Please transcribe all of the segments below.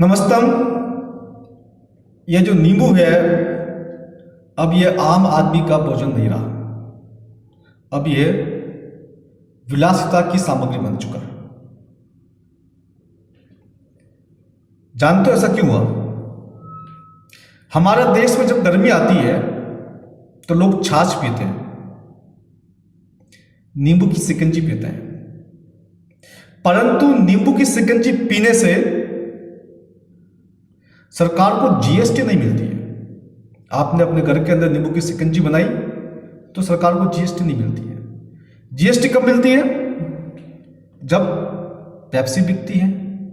नमस्तम। यह जो नींबू है, अब यह आम आदमी का भोजन नहीं रहा। अब यह विलासिता की सामग्री बन चुका है। जानते हो ऐसा क्यों हुआ? हमारे देश में जब गर्मी आती है तो लोग छाछ पीते हैं, नींबू की शिकंजी पीते हैं। परंतु नींबू की शिकंजी पीने से सरकार को जीएसटी नहीं मिलती है। आपने अपने घर के अंदर नींबू की शिकंजी बनाई तो सरकार को जीएसटी नहीं मिलती है। जीएसटी कब मिलती है? जब पेप्सी बिकती है,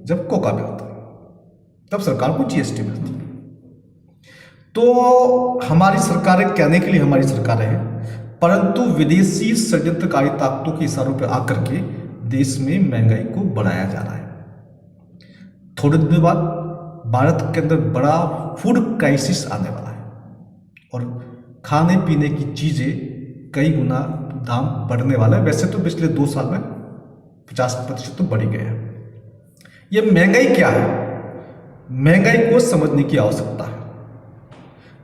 जब कोका बिकता है, तब सरकार को जीएसटी मिलती है। तो हमारी सरकारें कहने के लिए हमारी सरकारें हैं, परंतु विदेशी षड्यंत्रकारी ताकतों के इशारों पर आकर के देश में महंगाई को बढ़ाया जा रहा है। थोड़े दिनों बाद भारत के अंदर बड़ा फूड क्राइसिस आने वाला है और खाने पीने की चीज़ें कई गुना दाम बढ़ने वाला है। वैसे तो पिछले 2 साल में 50% तो बढ़ ही गए हैं। ये महंगाई क्या है? महंगाई को समझने की आवश्यकता है।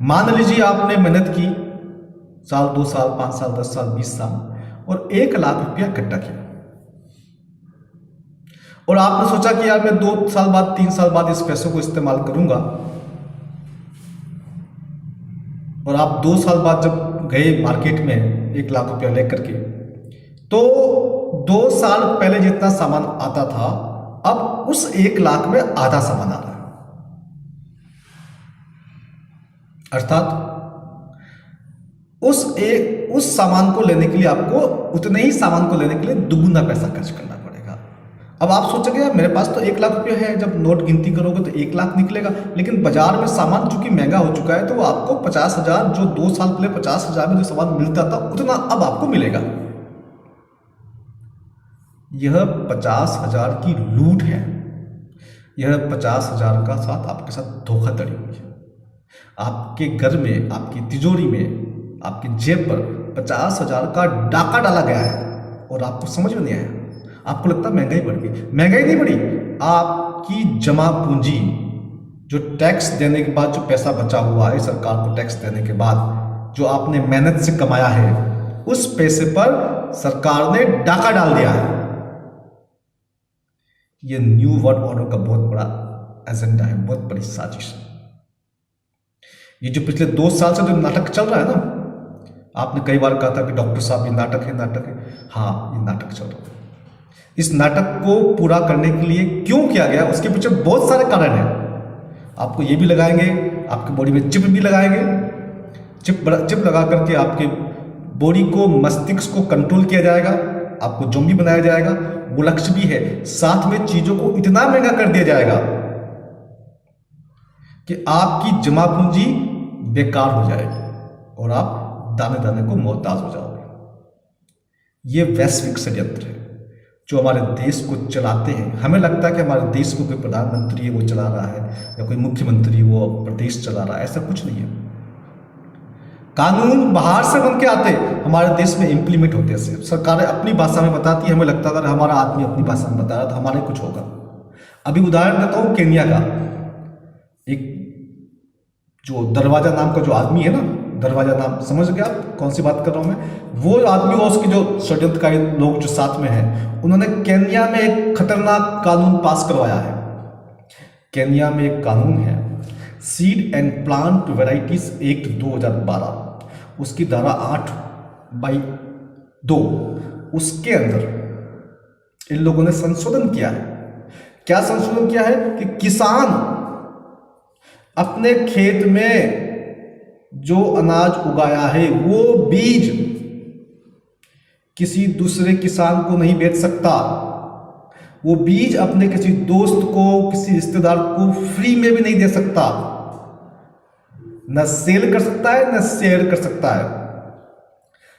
मान लीजिए आपने मेहनत की, साल 2 साल 5 साल 10 साल 20 साल और 1 लाख रुपया इकट्ठा किया, और आपने सोचा कि यार मैं 2 साल बाद 3 साल बाद इस पैसों को इस्तेमाल करूंगा। और आप 2 साल बाद जब गए मार्केट में 1 लाख रुपया लेकर के, तो 2 साल पहले जितना सामान आता था अब उस 1 लाख में आधा सामान आ रहा है। अर्थात उस सामान को लेने के लिए आपको उतने ही सामान को लेने के लिए दुगुना पैसा खर्च करना पड़ेगा। अब आप सोचोगे यार मेरे पास तो 1 लाख रुपया है, जब नोट गिनती करोगे तो 1 लाख निकलेगा, लेकिन बाजार में सामान चूंकि महंगा हो चुका है तो आपको 50,000, जो 2 साल पहले 50,000 में जो सामान मिलता था उतना अब आपको मिलेगा। यह 50,000 की लूट है। यह 50,000 का साथ आपके साथ धोखाधड़ी हुई है। आपके घर में, आपकी तिजोरी में, आपकी जेब पर 50,000 का डाका डाला गया है और आपको समझ में नहीं आया। आपको लगता है महंगाई बढ़ गई। महंगाई नहीं बढ़ी, आपकी जमा पूंजी, जो टैक्स देने के बाद जो पैसा बचा हुआ है सरकार को टैक्स देने के बाद, जो आपने मेहनत से कमाया है, उस पैसे पर सरकार ने डाका डाल दिया है। यह न्यू वर्ल्ड ऑर्डर का बहुत बड़ा एजेंडा है, बहुत बड़ी साजिश है। ये जो पिछले 2 साल से जो नाटक चल रहा है ना, आपने कई बार कहा था कि डॉक्टर साहब ये नाटक है, नाटक है। हाँ, ये नाटक चल रहा है। इस नाटक को पूरा करने के लिए क्यों किया गया, उसके पीछे बहुत सारे कारण हैं। आपको ये भी लगाएंगे, आपकी बॉडी में चिप भी लगाएंगे, चिप लगा करके आपके बॉडी को, मस्तिष्क को कंट्रोल किया जाएगा, आपको ज़ॉम्बी बनाया जाएगा। वो लक्ष्य भी है। साथ में चीज़ों को इतना महंगा कर दिया जाएगा कि आपकी जमा पूंजी बेकार हो जाएगी और आप दाने दाने को मोहताज हो जाओगे। ये वैश्विक षड्यंत्र है जो हमारे देश को चलाते हैं। हमें लगता है कि हमारे देश को कोई प्रधानमंत्री है वो चला रहा है, या कोई मुख्यमंत्री वो प्रदेश चला रहा है। ऐसा कुछ नहीं है। कानून बाहर से बन के आते हमारे देश में इंप्लीमेंट होते हैं। सरकारें अपनी भाषा में बताती है, हमें लगता है अगर हमारा आदमी अपनी भाषा में बता रहा है तो हमारे कुछ होगा। अभी उदाहरण देता हूँ केन्या का। एक जो दरवाजा नाम का जो आदमी है ना, दरवाजा नाम समझ गए आप कौन सी बात कर रहा हूं मैं? वो आदमी और उसके जो षड्यंत्रकारी लोग जो साथ में हैं, उन्होंने केन्या में एक खतरनाक कानून पास करवाया है। केन्या में एक कानून है, seed and plant varieties act 2012, उसकी धारा 8/2, उसके अंदर इन लोगों ने संशोधन किया है। क्या संशोधन किया है कि किसान अपने खेत में जो अनाज उगाया है वो बीज किसी दूसरे किसान को नहीं बेच सकता। वो बीज अपने किसी दोस्त को, किसी रिश्तेदार को फ्री में भी नहीं दे सकता। न सेल कर सकता है, न शेयर कर सकता है।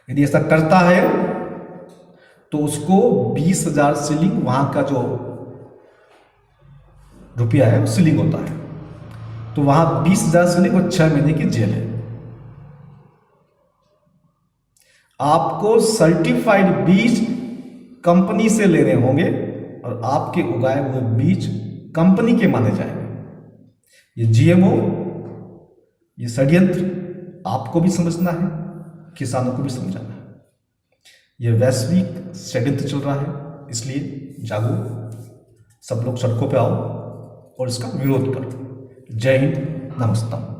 यदि ऐसा करता है तो उसको 20,000 शिलिंग, वहां का जो रुपया है वो शिलिंग होता है, तो वहां 20,000 शिलिंग और 6 महीने की जेल है। आपको सर्टिफाइड बीज कंपनी से लेने होंगे और आपके उगाए हुए बीज कंपनी के माने जाएंगे। ये जीएमओ, ये षड्यंत्र आपको भी समझना है, किसानों को भी समझाना है। ये वैश्विक षड्यंत्र चल रहा है, इसलिए जागो, सब लोग सड़कों पे आओ और इसका विरोध करो। जय हिंद, नमस्कार।